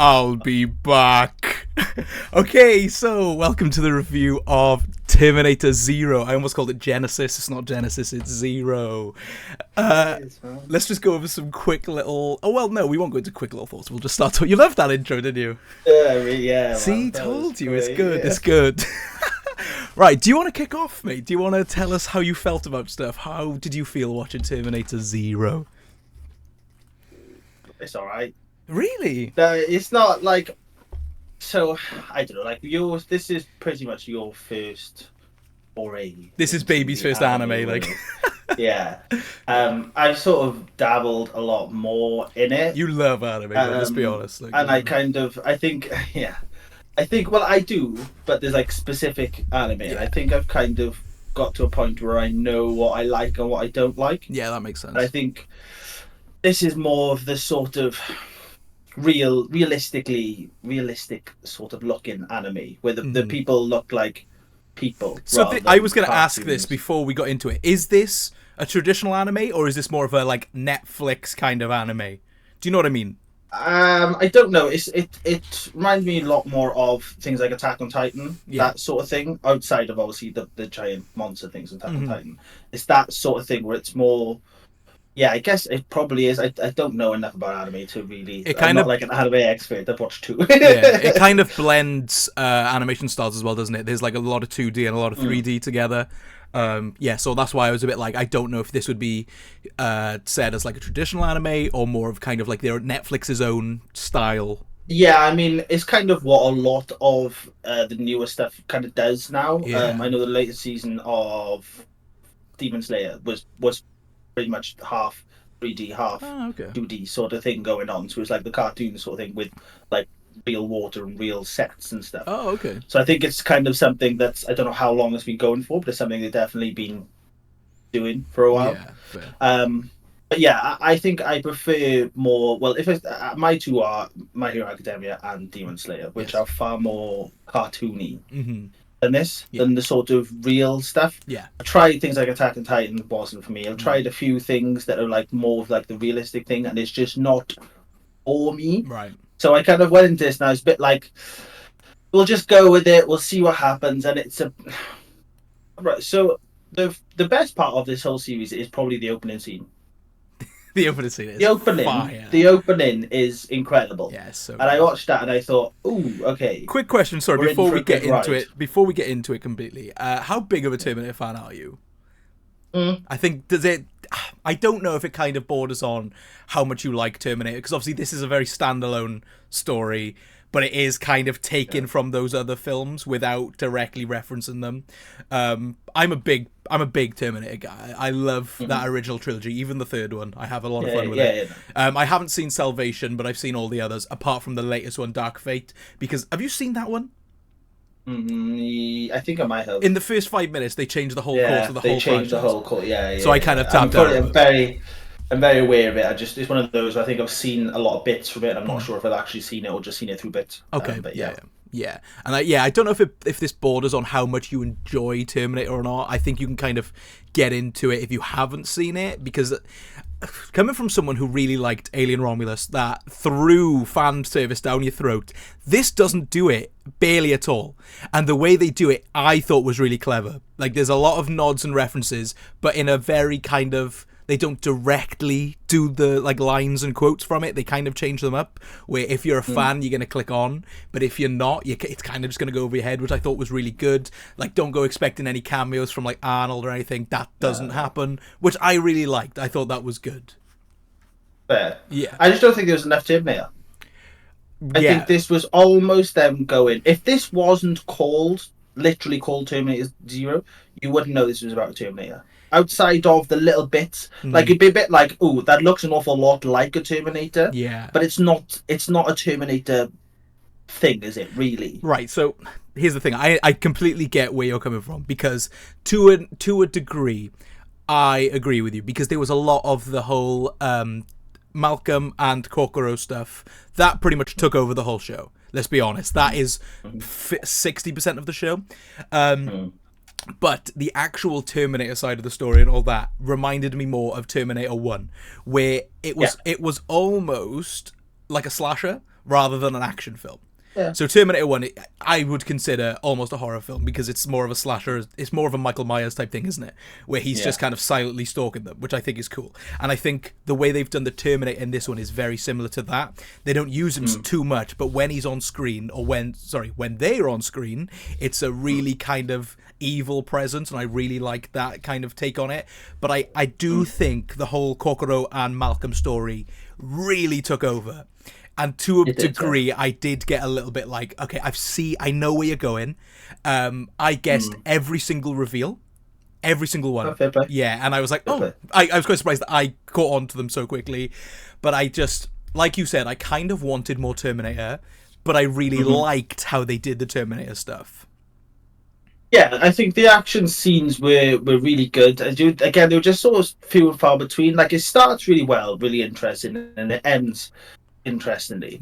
I'll be back. Okay, so welcome to the review of Terminator Zero. I almost called it Genesis. It's not Genesis, it's Zero. Let's just go over some quick little... Oh, well, no, we won't go into quick little thoughts. We'll just start... You loved that intro, didn't you? Yeah. See, Man, told you. great. It's good, it's good. Right, do you want to kick off, mate? Do you want to tell us how you felt about stuff? How did you feel watching Terminator Zero? It's alright. Really? No, it's not like... So, I don't know, like, this is pretty much your first foray. This is baby's first anime, like... Yeah. I've sort of dabbled a lot more in it. You love anime, let's be honest. Like, and I think, well, I do, but there's, like, specific anime. And I think I've kind of got to a point where I know what I like and what I don't like. Yeah, that makes sense. And I think this is more of the sort of realistic sort of looking anime where the people look like people. So I was going to ask this before we got into it. Is this a traditional anime or is this more of a like Netflix kind of anime? Do you know what I mean? I don't know. It reminds me a lot more of things like Attack on Titan, that sort of thing. Outside of obviously the giant monster things in Attack on Titan, it's that sort of thing where it's more. Yeah, I guess it probably is. I don't know enough about anime to really... I'm not like an anime expert. I've watched two. It kind of blends animation styles as well, doesn't it? There's like a lot of 2D and a lot of 3D together. So that's why I was a bit like, I don't know if this would be said as like a traditional anime or more of kind of like their Netflix's own style. Yeah, I mean, it's kind of what a lot of the newer stuff kind of does now. Yeah. I know the latest season of Demon Slayer was pretty much half 3D, half 2D sort of thing going on. So it's like the cartoon sort of thing with like real water and real sets and stuff. Oh, okay. So I think it's kind of something that's, I don't know how long it's been going for, but it's something they've definitely been doing for a while. Yeah, fair. But yeah, I think I prefer more, well, if it's, my two are My Hero Academia and Demon Slayer, which are far more cartoony. Than this, than the sort of real stuff. Yeah. I tried things like Attack on Titan, wasn't for me. I've tried a few things that are like more of like the realistic thing, and it's just not for me. Right. So I kind of went into this and I was a bit like, we'll just go with it, we'll see what happens, and it's a... Right, so the best part of this whole series is probably the opening scene. The opening scene is fire. The opening is incredible. Yes, so and I watched that and I thought, ooh, okay. Quick question, sorry, before we get into it completely. How big of a Terminator fan are you? I think I don't know if it kind of borders on how much you like Terminator, because obviously this is a very standalone story, but it is kind of taken from those other films without directly referencing them. I'm a big Terminator guy. I love that original trilogy, even the third one. I have a lot of fun with it. I haven't seen Salvation, but I've seen all the others, apart from the latest one, Dark Fate. Because have you seen that one? I think I might have. In the first 5 minutes, they changed the whole course of the whole franchise. They changed the whole course. Yeah. So I kind of tapped out. I'm very aware of it. It's one of those where I think I've seen a lot of bits from it, and I'm not sure if I've actually seen it or just seen it through bits. Okay, but yeah. And I don't know if this borders on how much you enjoy Terminator or not. I think you can kind of get into it if you haven't seen it, because coming from someone who really liked Alien Romulus, that threw fan service down your throat, this doesn't do it barely at all. And the way they do it, I thought was really clever. Like, there's a lot of nods and references, but in a very kind of... They don't directly do the like lines and quotes from it. They kind of change them up, where if you're a fan, you're going to click on. But if you're not, it's kind of just going to go over your head, which I thought was really good. Like, don't go expecting any cameos from like Arnold or anything. That doesn't happen, which I really liked. I thought that was good. Fair. Yeah. I just don't think there was enough Terminator. I think this was almost them going... If this wasn't literally called Terminator Zero, you wouldn't know this was about Terminator. Outside of the little bits, like it'd be a bit like, "Ooh, that looks an awful lot like a Terminator." Yeah, but it's not a Terminator thing, is it? Really? Right. So here's the thing: I completely get where you're coming from, because to a degree, I agree with you, because there was a lot of the whole Malcolm and Kokoro stuff that pretty much took over the whole show. Let's be honest; that is 60% of the show. But the actual Terminator side of the story and all that reminded me more of Terminator 1, where it was almost like a slasher, rather than an action film. Yeah. So Terminator 1, I would consider almost a horror film because it's more of a slasher. It's more of a Michael Myers type thing, isn't it? Where he's just kind of silently stalking them, which I think is cool. And I think the way they've done the Terminator in this one is very similar to that. They don't use him too much, but when he's on screen, or when they're on screen, it's a really kind of evil presence, and I really like that kind of take on it. But I do think the whole Kokoro and Malcolm story really took over. And to a degree, I did get a little bit like, okay, I know where you're going. I guessed every single reveal, every single one. Yeah, and I was like, I was quite surprised that I caught on to them so quickly. But I just, like you said, I kind of wanted more Terminator, but I really liked how they did the Terminator stuff. Yeah, I think the action scenes were really good. Again, they were just sort of few and far between. Like, it starts really well, really interesting, and it ends interestingly.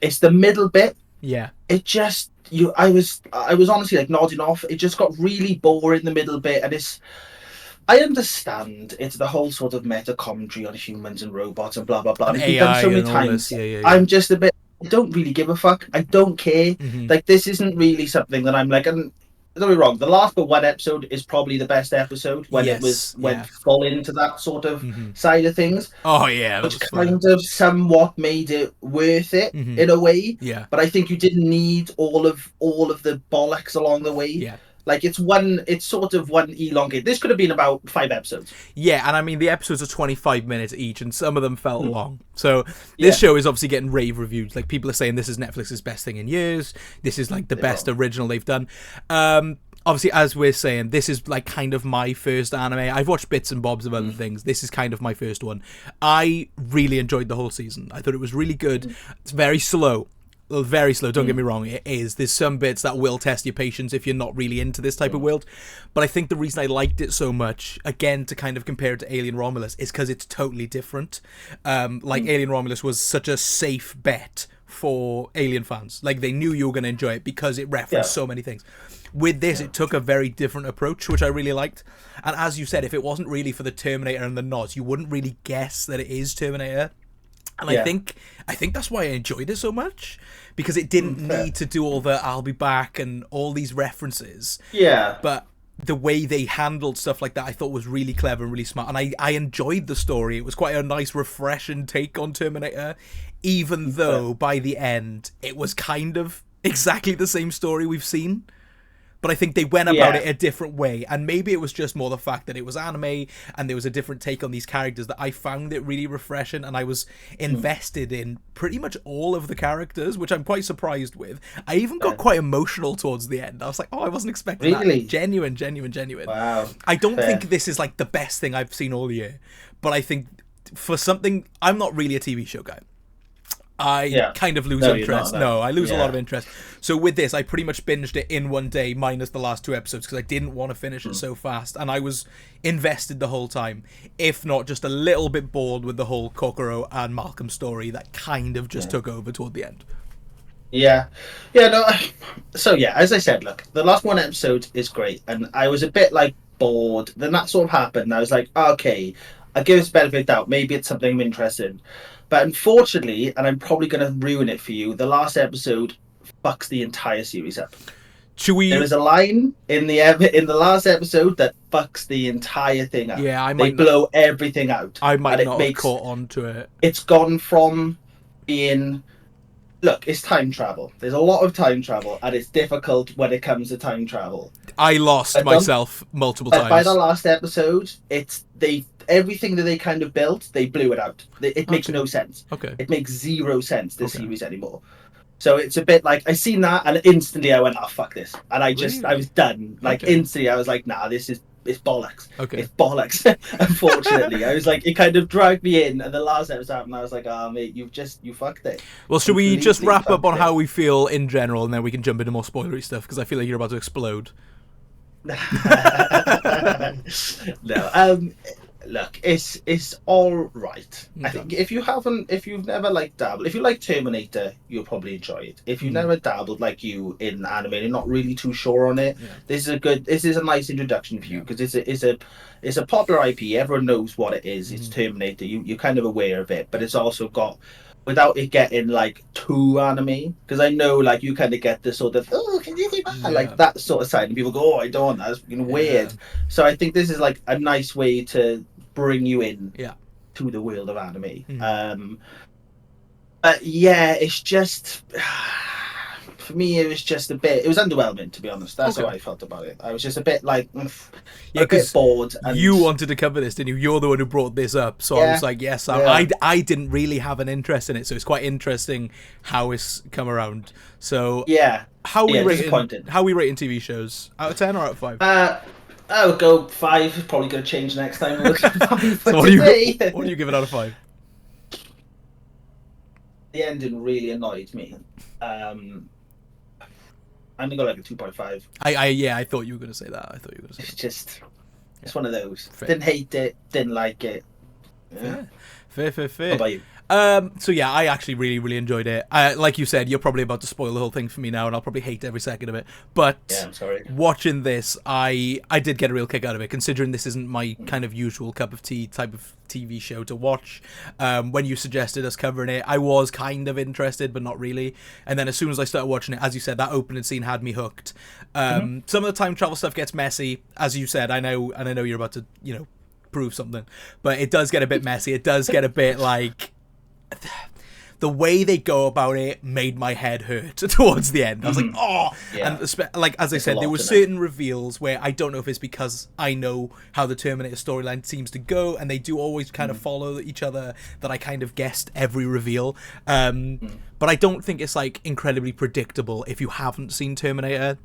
It's the middle bit. Yeah. It just I was honestly like nodding off. It just got really boring the middle bit, and I understand it's the whole sort of meta commentary on humans and robots and blah blah blah. And AI done so many times. Yeah. I'm just a bit. I don't really give a fuck. I don't care. Like, this isn't really something that I'm like. And don't be wrong, the last but one episode is probably the best episode when it went full into that sort of side of things. Oh yeah, which kind of somewhat made it worth it in a way. Yeah, but I think you didn't need all of the bollocks along the way. Yeah. Like, it's sort of one elongate. This could have been about 5 episodes. Yeah, and I mean, the episodes are 25 minutes each, and some of them felt long. So this show is obviously getting rave reviews. Like, people are saying this is Netflix's best thing in years. This is like the best original they've done. Obviously, as we're saying, this is like kind of my first anime. I've watched bits and bobs of other things. This is kind of my first one. I really enjoyed the whole season. I thought it was really good. It's very slow. Very slow, don't get me wrong, it is. There's some bits that will test your patience if you're not really into this type of world. But I think the reason I liked it so much, again, to kind of compare it to Alien Romulus, is because it's totally different. Alien Romulus was such a safe bet for Alien fans. Like, they knew you were going to enjoy it because it referenced so many things. With this, it took a very different approach, which I really liked. And as you said, if it wasn't really for the Terminator and the nods, you wouldn't really guess that it is Terminator. And I think that's why I enjoyed it so much, because it didn't need to do all the I'll be back and all these references. Yeah. But the way they handled stuff like that, I thought was really clever and really smart. And I enjoyed the story. It was quite a nice, refreshing take on Terminator, even though by the end, it was kind of exactly the same story we've seen. But I think they went about it a different way. And maybe it was just more the fact that it was anime and there was a different take on these characters that I found it really refreshing. And I was invested in pretty much all of the characters, which I'm quite surprised with. I even got quite emotional towards the end. I was like, oh, I wasn't expecting that. Genuine. Wow. I don't think this is like the best thing I've seen all year. But I think for something, I'm not really a TV show guy. I kind of lose interest. I lose a lot of interest. So with this, I pretty much binged it in one day, minus the last 2 episodes, because I didn't want to finish it so fast. And I was invested the whole time, if not just a little bit bored with the whole Kokoro and Malcolm story that kind of just took over toward the end. So as I said, look, the last 1 episode is great, and I was a bit like bored. Then that sort of happened, and I was like, okay, I'll give it a benefit of the doubt. Maybe it's something I'm interested in. But unfortunately, and I'm probably going to ruin it for you, the last episode fucks the entire series up. There is a line in the last episode that fucks the entire thing up. Yeah, they blow everything out. I might not have caught on to it. It's gone from being... Look, it's time travel. There's a lot of time travel, and it's difficult when it comes to time travel. I lost myself multiple times. By the last episode, everything that they kind of built, they blew it out. It makes no sense. Okay. It makes 0 sense, this series anymore. So it's a bit like, I seen that, and instantly I went, oh, fuck this. And I was done. Like, instantly I was like, nah, it's bollocks. Okay. It's bollocks. Unfortunately. I was like, it kind of dragged me in, and the last episode happened, and I was like, oh, mate, you fucked it. Well, should we just wrap up on how we feel in general, and then we can jump into more spoilery stuff, because I feel like you're about to explode. No. Look, it's all right. I think if you've never like dabbled, if you like Terminator, you'll probably enjoy it. If you've never dabbled like you in anime and not really too sure on it, this is a nice introduction for you, because it's a popular IP. Everyone knows what it is. It's Terminator. You're kind of aware of it, but it's also got without it getting like too anime, because I know like you kind of get the sort of can you do that? Like that sort of side, and people go, oh, I don't want that. It's fucking weird. So I think this is like a nice way to bring you in to the world of anime. But yeah, it's just for me, it was just a bit. It was underwhelming, to be honest. That's how I felt about it. I was just a bit like, a bit bored. And you wanted to cover this, didn't you? You're the one who brought this up, so I was like, yes. I didn't really have an interest in it, so it's quite interesting how it's come around. So how we rating TV shows? Out of 10 or out of 5? I would go 5. It's probably going to change next time. So what do you give it out of 5? The ending really annoyed me. I'm gonna go like a 2.5. I thought you were gonna say that. It's just, it's one of those. Fair. Didn't hate it, didn't like it. Yeah. Fair. What about you? So yeah, I actually really enjoyed it. Like you said, you're probably about to spoil the whole thing for me now, and I'll probably hate every second of it. But I'm sorry. Watching this, I did get a real kick out of it, considering this isn't my kind of usual cup of tea type of TV show to watch. When you suggested us covering it, I was kind of interested, but not really. And then as soon as I started watching it, as you said, that opening scene had me hooked. Some of the time travel stuff gets messy, as you said. I know you're about to prove something, but it does get a bit messy. It does get a bit like. The way they go about it made my head hurt towards the end. I was like, oh, and like as I said, there were certain reveals where I don't know if it's because I know how the Terminator storyline seems to go, and they do always kind of follow each other, that I kind of guessed every reveal. But I don't think it's like incredibly predictable if you haven't seen Terminator.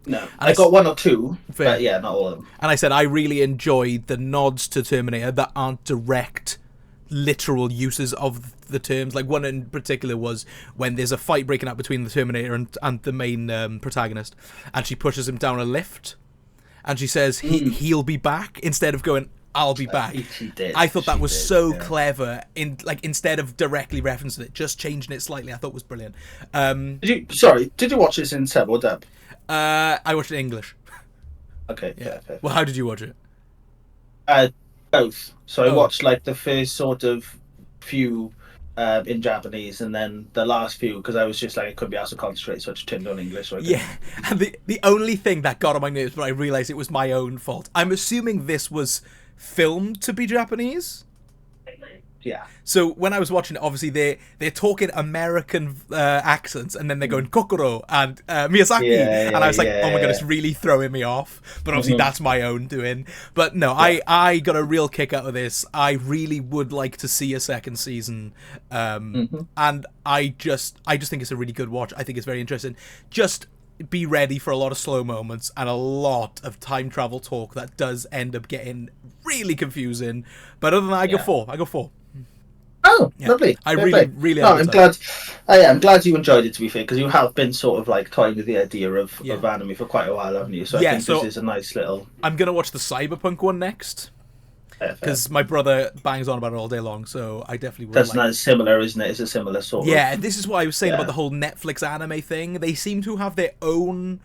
No, I got 1 or 2, but yeah, not all of them. And I said I really enjoyed the nods to Terminator that aren't direct literal uses of the terms. Like one in particular was when there's a fight breaking out between the Terminator and the main protagonist, and she pushes him down a lift and she says he'll be back instead of going I'll be back. She did. I thought that was so clever, in like instead of directly referencing it, just changing it slightly, I thought was brilliant. Did you watch this in sub or dub? I watched it in English. Okay, fair. Well, how did you watch it? Both. So I watched like the first sort of few in Japanese, and then the last few because I was just like I couldn't be asked to concentrate, so I just turned on English. So and the only thing that got on my nerves, but I realised it was my own fault. I'm assuming this was filmed to be Japanese. Yeah. So when I was watching it, obviously they're talking American accents, and then they're going Kokoro and Miyazaki, and I was like, oh my god, it's really throwing me off. But obviously that's my own doing. But no, I got a real kick out of this. I really would like to see a second season, and I just think it's a really good watch. I think it's very interesting. Just be ready for a lot of slow moments and a lot of time travel talk that does end up getting really confusing. But other than that, I go 4. Oh, lovely! I really. No, I'm glad. I'm glad you enjoyed it. To be fair, because you have been sort of like toying with the idea of anime for quite a while, haven't you? So I think this is a nice little. I'm gonna watch the Cyberpunk one next because my brother bangs on about it all day long. So I definitely will. That's not similar, isn't it? It's a similar sort. Yeah, this is what I was saying about the whole Netflix anime thing. They seem to have their own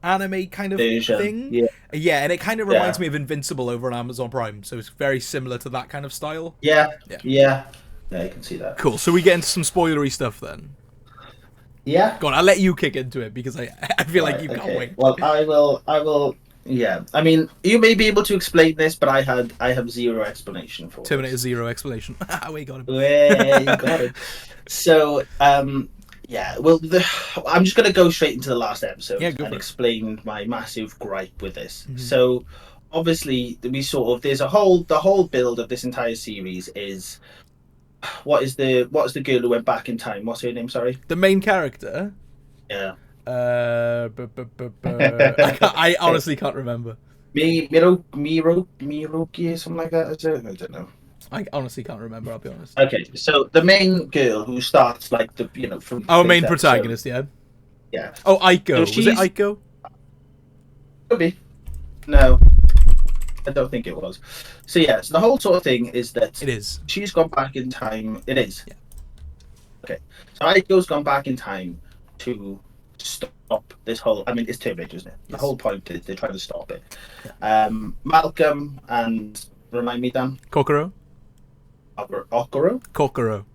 anime kind of thing. Yeah, and it kind of reminds me of Invincible over on Amazon Prime. So it's very similar to that kind of style. Yeah, you can see that. Cool. So we get into some spoilery stuff then. Yeah. Go on, I'll let you kick into it because I feel like you can't wait. Well, I will. Yeah. I mean, you may be able to explain this, but I have zero explanation for Terminator Zero explanation. We got him. You got it. So, well, I'm just going to go straight into the last episode and explain my massive gripe with this. So, obviously, there's the whole build of this entire series is. What is the girl who went back in time? What's her name? Sorry. The main character. Yeah. I honestly can't remember. Miroki or something like that. Is it? I don't know. I honestly can't remember. I'll be honest. Okay, so the main girl who starts like from our main protagonist, yeah. Oh, Aiko. So was it Aiko? Could be. No. I don't think it was. So so the whole sort of thing is that it is. She's gone back in time. It is. Yeah. Okay. So Aiko's gone back in time to stop this whole. I mean, it's Terminator, isn't it? Yes. The whole point is they're trying to stop it. Yeah. Malcolm and remind me, Dan. Kokoro. Okoro.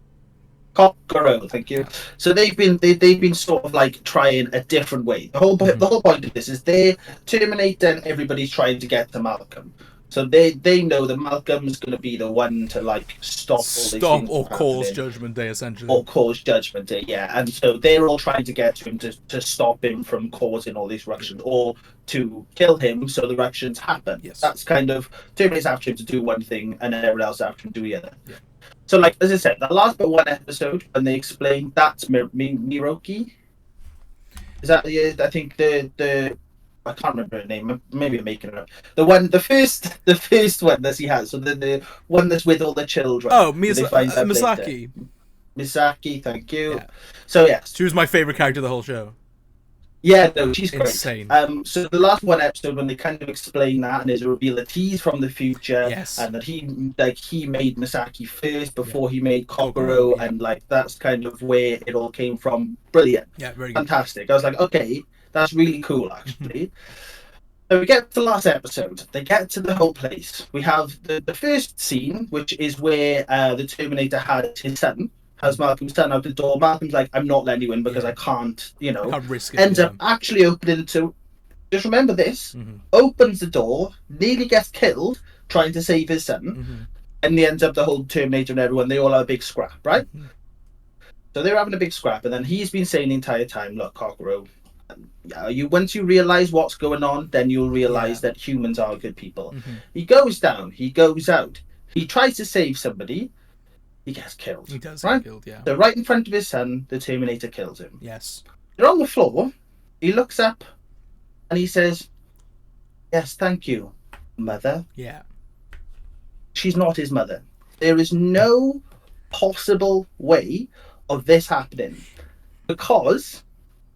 Kokoro, thank you. So they've been sort of like trying a different way. The whole point of this is they're Terminator and everybody's trying to get to Malcolm. So they know that Malcolm's going to be the one to like stop all these Stop things or from cause happening, Judgment Day, essentially. or cause Judgment Day. Yeah, and so they're all trying to get to him to stop him from causing all these ructions, or to kill him so the ructions happen. Yes. That's kind of Terminator's after him to do one thing, and then everyone else after him to do the other. Yeah. So, like as I said, the last but one episode when they explained that's Miroki. Is that I think the I can't remember her name. Maybe I'm making it up. The first one that he has. So the one that's with all the children. Oh, Misaki. Misaki, thank you. Yeah. So yes, she was my favorite character of the whole show. Yeah, no, she's great. Insane. So the last one episode when they kind of explain that, and there's a reveal that he's from the future, yes, and that he made Misaki first before he made Kokoro, and like that's kind of where it all came from. Brilliant. Yeah, very fantastic. I was like, okay, that's really cool, actually. So we get to the last episode. They get to the whole place. We have the first scene, which is where the Terminator had his son. Has Malcolm's son out the door. Malcolm's like, I'm not letting you in because I can't, I can't risk it. Ends up actually opening to, just remember this, opens the door, nearly gets killed trying to save his son, and they ends up the whole Terminator and everyone, they all have a big scrap, right? So they're having a big scrap, and then he's been saying the entire time, look, Kokoro, once you realise what's going on, then you'll realise that humans are good people. He goes down, he goes out, he tries to save somebody, he gets killed. He does get killed, yeah. So right in front of his son, the Terminator kills him. Yes. They're on the floor. He looks up and he says, yes, thank you, mother. Yeah. She's not his mother. There is no possible way of this happening. Because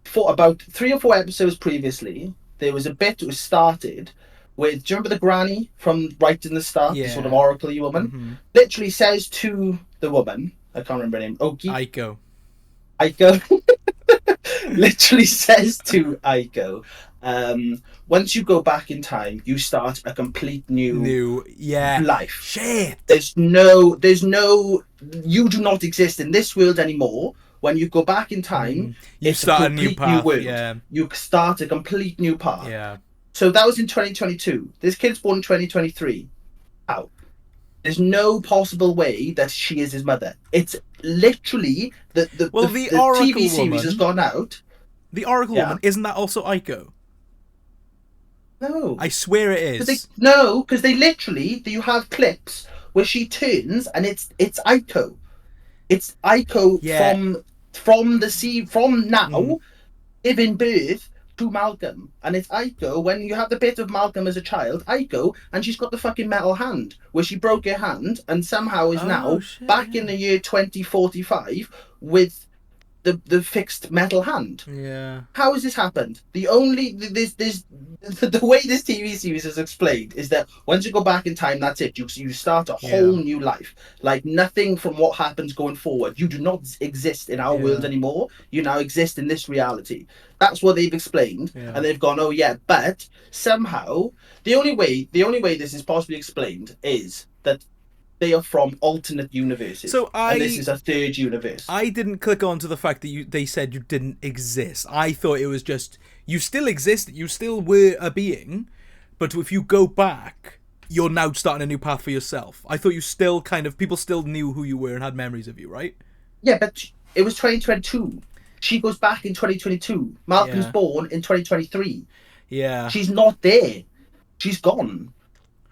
for about 3 or 4 episodes previously, there was a bit that was started with, do you remember the granny from right in the start, the sort of oracle-y woman? Literally says to the woman, I can't remember her name, Aiko. Literally says to Aiko, once you go back in time, you start a complete new life. Shit. There's no, you do not exist in this world anymore. When you go back in time, you start a new path. You start a complete new path. Yeah. So that was in 2022. This kid's born in 2023. How? There's no possible way that she is his mother. It's literally the TV series has gone out. The Oracle woman, isn't that also Aiko? No. I swear it is. Because they literally, you have clips where she turns and it's Aiko. It's Aiko from now giving birth to Malcolm, and it's Aiko when you have the bit of Malcolm as a child, Aiko, and she's got the fucking metal hand where she broke her hand and somehow is back in the year 2045 with the fixed metal hand. Yeah. How has this happened? The way this TV series is explained is that once you go back in time, that's it. You start a whole new life. Like nothing from what happens going forward. You do not exist in our world anymore. You now exist in this reality. That's what they've explained, and they've gone, oh yeah, but somehow the only way this is possibly explained is that they are from alternate universes. And this is a third universe. I didn't click on to the fact that they said you didn't exist. I thought it was just, you still existed, you still were a being, but if you go back, you're now starting a new path for yourself. I thought you still people still knew who you were and had memories of you, right? Yeah, but it was 2022. She goes back in 2022. Malcolm's born in 2023. Yeah. She's not there. She's gone.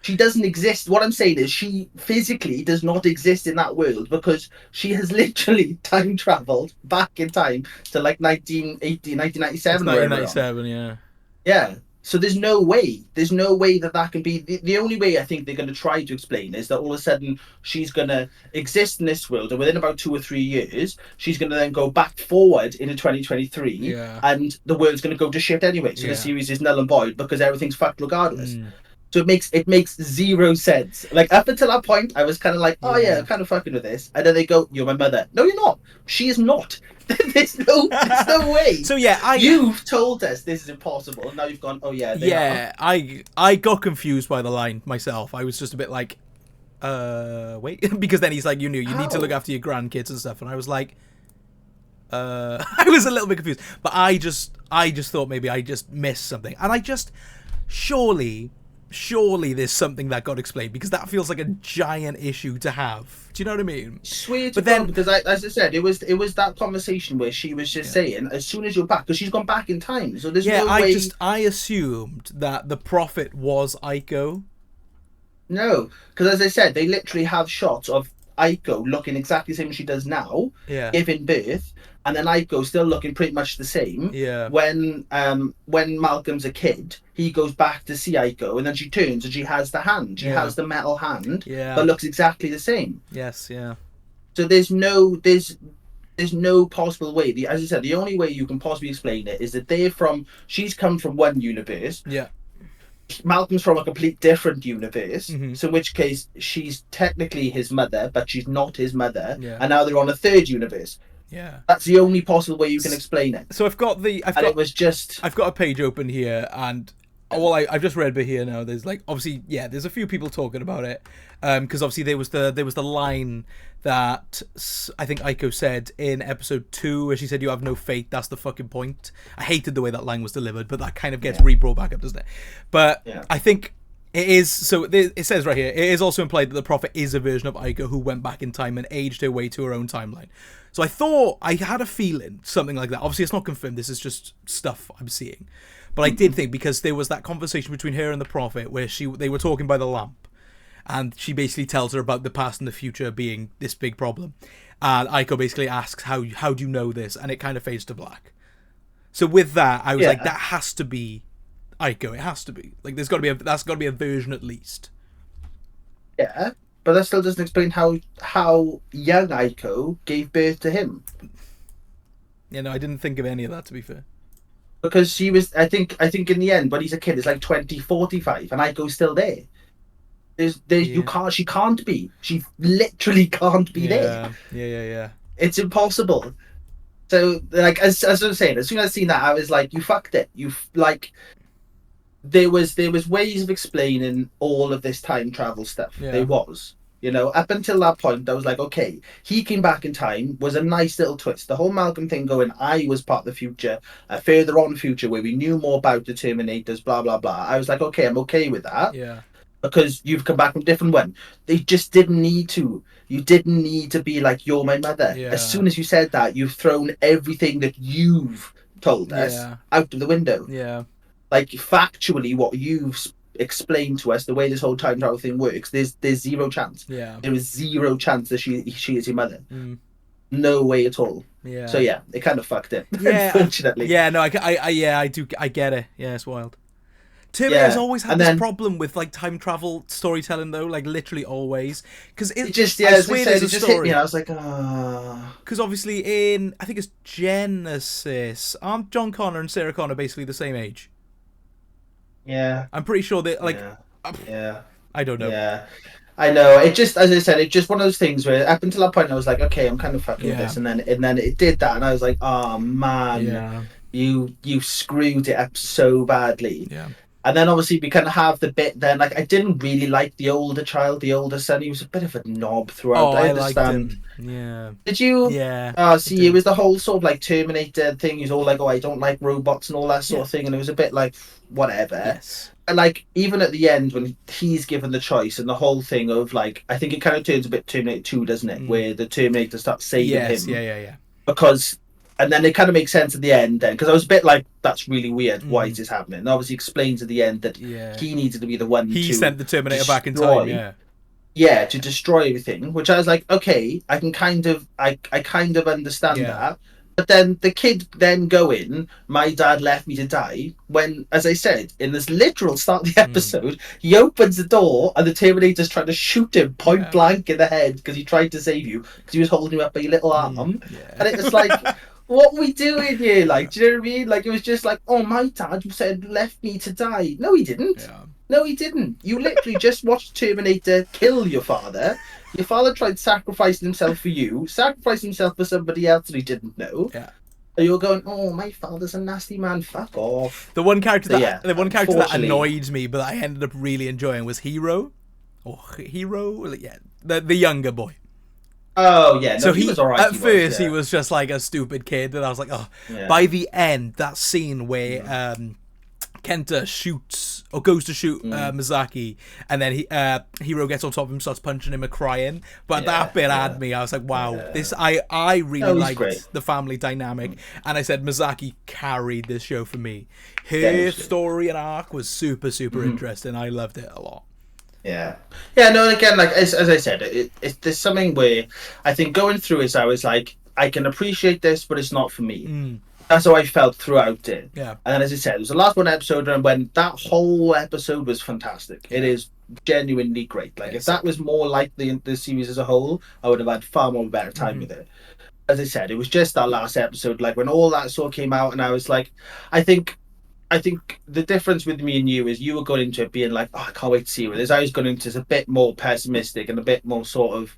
She doesn't exist. What I'm saying is she physically does not exist in that world because she has literally time travelled back in time to like 1980, 1997. 1997, yeah. Yeah. So there's no way that can be. The only way I think they're going to try to explain is that all of a sudden she's going to exist in this world, and within about 2 or 3 years, she's going to then go back forward into 2023, and the world's going to go to shit anyway. So the series is null and void because everything's fucked regardless. So it makes zero sense. Like up until that point, I was kind of like, oh yeah, I'm kind of fucking with this, and then they go, "You're my mother." No, you're not. She is not. there's no way. So yeah, you've told us this is impossible, and now you've gone, oh yeah, they are. I got confused by the line myself. I was just a bit like, wait, because then he's like, you need to look after your grandkids and stuff, and I was like, I was a little bit confused, but I just thought maybe I just missed something, and I just surely there's something that got explained, because that feels like a giant issue to have. Do you know what I mean? Swear to God, because as I said, it was that conversation where she was just saying, as soon as you're back, because she's gone back in time, so there's no way. I assumed that the prophet was Aiko. No, because as I said, they literally have shots of Aiko looking exactly the same as she does now, giving birth, and then Aiko still looking pretty much the same. Yeah. When Malcolm's a kid, he goes back to see Aiko, and then she turns and she has the hand. She has the metal hand, but looks exactly the same. Yes, yeah. So there's no possible way. As I said, the only way you can possibly explain it is that she's come from one universe. Yeah. Malcolm's from a complete different universe, so in which case she's technically his mother, but she's not his mother, and now they're on a third universe. Yeah, that's the only possible way you can explain it. So I've got a page open here, and I've just read it here now. There's like, obviously, there's a few people talking about it, because obviously there was the line that I think Aiko said in episode 2 where she said, "You have no fate. That's the fucking point." I hated the way that line was delivered, but that kind of gets re-brought back up, doesn't it? But I think it is. So it says right here, it is also implied that the prophet is a version of Aiko who went back in time and aged her way to her own timeline. So I had a feeling something like that. Obviously, it's not confirmed. This is just stuff I'm seeing. But I did think, because there was that conversation between her and the prophet where they were talking by the lamp, and she basically tells her about the past and the future being this big problem. And Aiko basically asks, how do you know this? And it kind of fades to black. So with that, I was like, that has to be Aiko. It has to be. Like, that's got to be a version at least. Yeah. But that still doesn't explain how young Aiko gave birth to him. Yeah, no, I didn't think of any of that, to be fair. Because she was, I think in the end, when he's a kid, it's like 2045, and Aiko's still there. She can't be. She literally can't be there. Yeah. It's impossible. So, like, as I was saying, as soon as I seen that, I was like, you fucked it. There was ways of explaining all of this time travel stuff. Yeah. There was. You know, up until that point, I was like, okay, he came back in time, was a nice little twist. The whole Malcolm thing going, I was part of the future, further on future, where we knew more about the Terminators, blah, blah, blah. I was like, okay, I'm okay with that. Yeah. Because you've come back from a different one. They just didn't need to. You didn't need to be like, you're my mother. Yeah. As soon as you said that, you've thrown everything that you've told us out of the window. Yeah. Like, factually, what you've explained to us, the way this whole time travel thing works, there's zero chance. Yeah. There is zero chance that she is your mother. No way at all. Yeah. So yeah, it kind of fucked it. Yeah. Unfortunately. Yeah. No. I do. I get it. Yeah. It's wild. Terminator's always had this problem with like time travel storytelling, though. Like, literally always, because it just I swear there's a story. Hit me. I was like, because obviously I think it's Genesis, aren't John Connor and Sarah Connor basically the same age? Yeah. I'm pretty sure they like. Yeah. I don't know. Yeah. I know. It just, as I said, it's just one of those things where up until that point I was like, okay, I'm kind of fucking with this, and then it did that, and I was like, oh man, you screwed it up so badly. Yeah. And then obviously we kind of have the bit then, like, I didn't really like the older son. He was a bit of a knob throughout. I understand. Liked him. Yeah. Did you? Yeah. See, it was the whole sort of like Terminator thing. He's all like, oh, I don't like robots and all that sort of thing. And it was a bit like, whatever. Yes. And like, even at the end when he's given the choice and the whole thing of like, I think it kind of turns a bit Terminator 2, doesn't it? Where the Terminator starts saving him. Yeah. Because... And then it kind of makes sense at the end then, because I was a bit like, that's really weird. Why is this happening? And obviously explains at the end that he needed to be the one He sent the Terminator back in time, Yeah, to destroy everything, which I was like, okay, I can kind of understand that. But then the kid then going, my dad left me to die, when, as I said, in this literal start of the episode, he opens the door and the Terminator's trying to shoot him point blank in the head because he tried to save you, because he was holding you up by your little arm. And it was like... What are we doing here? Like, do you know what I mean? Like, it was just like, oh, my dad said left me to die. No, he didn't. Yeah. No, he didn't. You literally just watched Terminator kill your father. Your father tried sacrificing himself for you, sacrificed himself for somebody else that he didn't know. Yeah. And you're going, oh, my father's a nasty man. Fuck off. The one character that annoyed me, but I ended up really enjoying was Hero. or Hero, yeah, the younger boy. Oh yeah, no, So he was alright. At first he was just like a stupid kid, and I was like, oh. Yeah. By the end, that scene where Kenta shoots or goes to shoot Mizaki, and then Hiro gets on top of him, starts punching him and crying. But that bit had me. I was like, wow, this I really liked the family dynamic, and I said Mizaki carried this show for me. Her story and arc was super interesting. I loved it a lot. Yeah. No, and again, like as I said, there's something where I think going through it, I was like, I can appreciate this, but it's not for me. That's how I felt throughout it. Yeah. And then, as I said, it was the last one episode, and when that whole episode was fantastic. It is genuinely great. Like, if that was more like the series as a whole, I would have had far more better time with it. As I said, it was just that last episode, like when all that sort of came out, and I was like, I think the difference with me and you is you were going into it being like, oh, I can't wait to see where this. I was going into it a bit more pessimistic and a bit more sort of,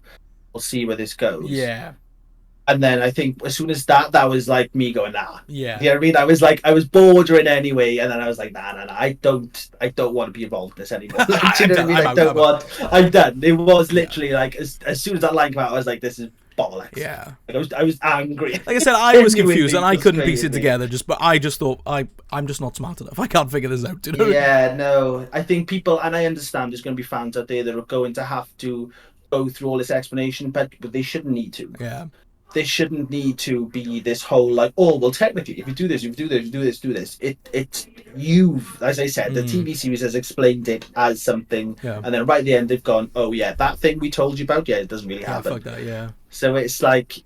we'll see where this goes. Yeah. And then I think as soon as that was like me going, nah. Yeah. You know what I mean? I was like, I was bordering anyway, and then I was like, nah. I don't want to be involved in this anymore. Like, do you know what I mean? I'm done. It was literally like as soon as that line came out, I was like, this is bollocks. Yeah. Like, I was angry. Like I said, I was confused and I couldn't piece it together. But I just thought I'm just not smart enough. I can't figure this out. You know? Yeah, no. I think people, and I understand there's going to be fans out there that are going to have to go through all this explanation, but they shouldn't need to. Yeah. There shouldn't need to be this whole like, oh well, technically, if you do this, do this. It's you've, as I said, the TV series has explained it as something, and then right at the end they've gone, oh yeah, that thing we told you about, it doesn't really happen. Fuck that, yeah. So it's like,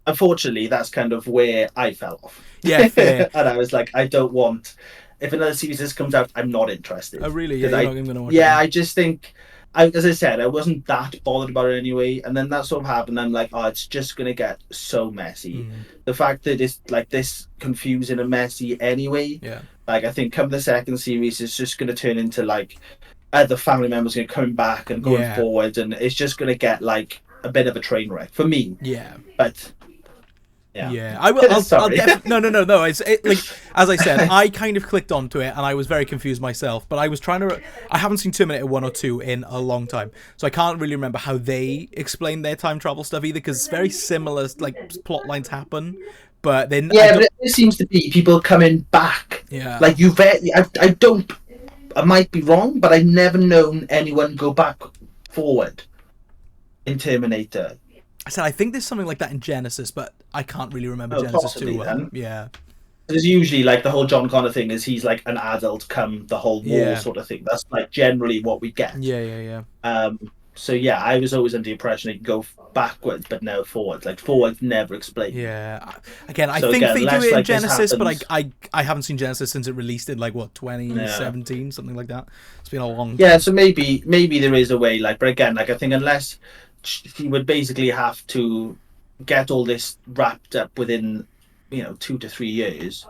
unfortunately, that's kind of where I fell off. Yeah, fair. And I was like, I don't want. If another series comes out, I'm not interested. Oh really? Yeah, you're not even gonna watch it. I just think. As I said, I wasn't that bothered about it anyway, and then that sort of happened. I'm like, oh, it's just gonna get so messy. The fact that it's like this confusing and messy anyway. Yeah. Like I think come the second series, it's just gonna turn into like the family members are coming back and going forward, and it's just gonna get like a bit of a train wreck for me. Yeah. But. Yeah, I will. I'll no. It's like as I said, I kind of clicked onto it and I was very confused myself. But I was trying to. I haven't seen Terminator 1 or 2 in a long time, so I can't really remember how they explain their time travel stuff either. Because it's very similar, like plot lines happen, but then but it seems to be people coming back. Yeah, like I don't. I might be wrong, but I've never known anyone go back forward in Terminator. I said I think there's something like that in Genesis, but I can't really remember Genesis too well. Then. Yeah. There's usually like the whole John Connor thing is he's like an adult come the whole war sort of thing. That's like generally what we get. Yeah. So yeah, I was always under the impression it could go backwards, but no forwards. Like forwards never explained. Yeah. Again, I think they do it in Genesis, but I haven't seen Genesis since it released in like 2017, something like that. It's been a long time. Yeah, so maybe there is a way, like, but again, like I think unless he would basically have to get all this wrapped up within 2 to 3 years.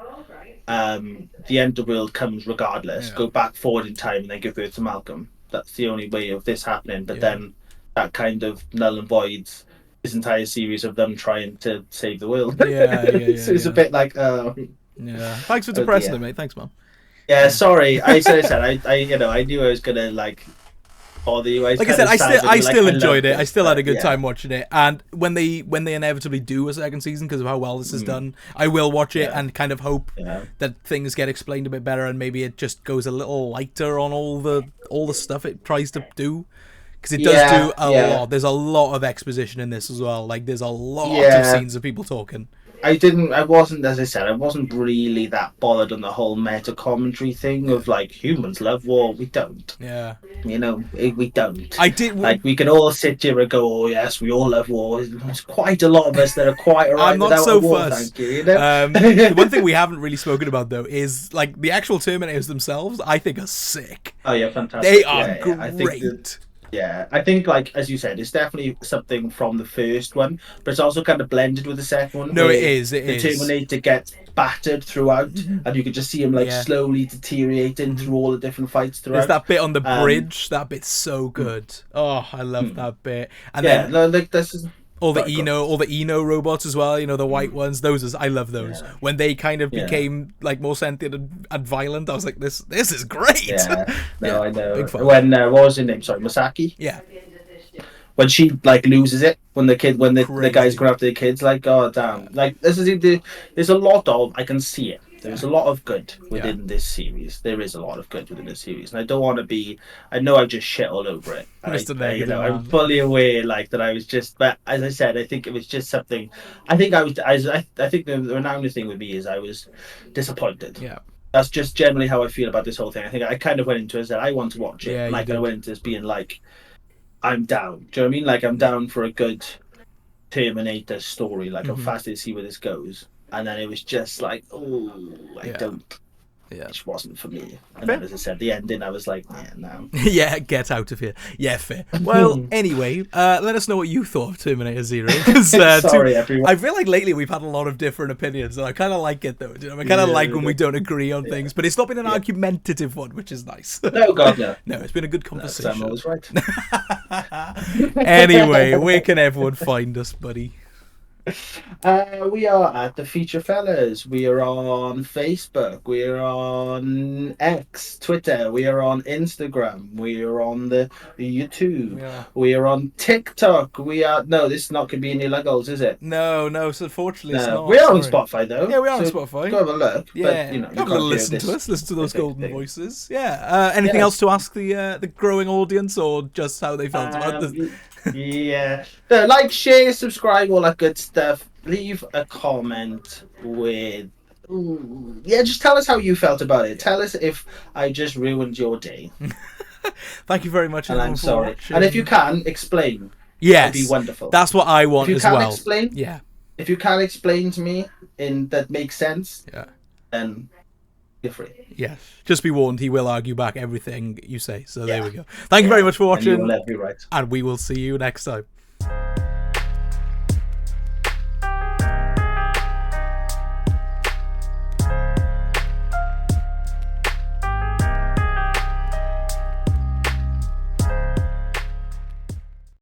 The end of the world comes regardless. Go back forward in time and then give birth to Malcolm. That's the only way of this happening. But then that kind of null and voids this entire series of them trying to save the world. So it's a bit like, yeah. Thanks for depressing it, mate. Thanks, man. Yeah, sorry. I said I knew I was gonna like. Like I said, I still enjoyed it. I still had a good time watching it. And when they inevitably do a second season because of how well this is done, I will watch it and kind of hope that things get explained a bit better and maybe it just goes a little lighter on all the stuff it tries to do. Because it does do a lot. There's a lot of exposition in this as well. Like there's a lot of scenes of people talking. I wasn't really that bothered on the whole meta commentary thing of like humans love war. We don't. Yeah. We don't. I did. Like we can all sit here and go, oh yes, we all love war. There's quite a lot of us that are quite alright. I'm not without so a war, fussed. Thank you, the one thing we haven't really spoken about though is like the actual Terminators themselves. I think are sick. Oh yeah, fantastic. They are great. I think like as you said, it's definitely something from the first one, but it's also kind of blended with the second one. No, it is. The Terminator gets battered throughout, and you can just see him like slowly deteriorating through all the different fights throughout. There's that bit on the bridge. That bit's so good. Oh, I love that bit. And then no, like this is. all the Eno robots as well, the white ones. I love those. Yeah. When they kind of became like more sentient and violent, I was like, this is great. Yeah, no, I know. Big fan. When what was her name? Sorry, Masaki. Yeah. When she like loses it, when the guys go after the kids, like, oh damn, like there's a lot of, I can see it. There's a lot of good within this series. There is a lot of good within this series, and I don't want to be. I know I just shit all over it. I'm fully aware, like that I was just. But as I said, I think it was just something. I think I was. I think the renowned thing with me is I was disappointed. Yeah. That's just generally how I feel about this whole thing. I think I kind of went into it and said I want to watch it. Yeah, like I went into this being like, I'm down. Do you know what I mean? Like I'm down for a good Terminator story. Like I'm fascinated to see where this goes. And then it was just like, oh, I don't. Yeah. It wasn't for me. And then, as I said, the ending, I was like, yeah, no. Yeah, get out of here. Yeah, fair. Well, anyway, let us know what you thought of Terminator Zero. Sorry, everyone. I feel like lately we've had a lot of different opinions, and I kind of like it, though. I kind of like when we don't agree on things, but it's not been an argumentative one, which is nice. No, God, no. No, it's been a good conversation. Sam was right. Anyway, where can everyone find us, buddy? We are at the Feature Fellas. We are on Facebook. We are on X, Twitter. We are on Instagram. We are on the YouTube. Yeah. We are on TikTok. We are this is not Convenient Luggles, is it? No. So unfortunately, it's not. We are on Spotify though. Yeah, we are on Spotify. Go have a look. Yeah, but, have a listen to us. Listen to those golden voices. Yeah. Anything else to ask the growing audience, or just how they felt about this? Yeah. No, like, share, subscribe, all that good stuff. Leave a comment with... just tell us how you felt about it. Tell us if I just ruined your day. Thank you very much. And I'm sorry. And if you can, explain. Yes. That'd be wonderful. That's what I want as well. If you can explain... If you can explain to me that makes sense, then... you're free. Yes. Just be warned, he will argue back everything you say. So there we go. Thank you very much for watching. And you will be right. And we will see you next time.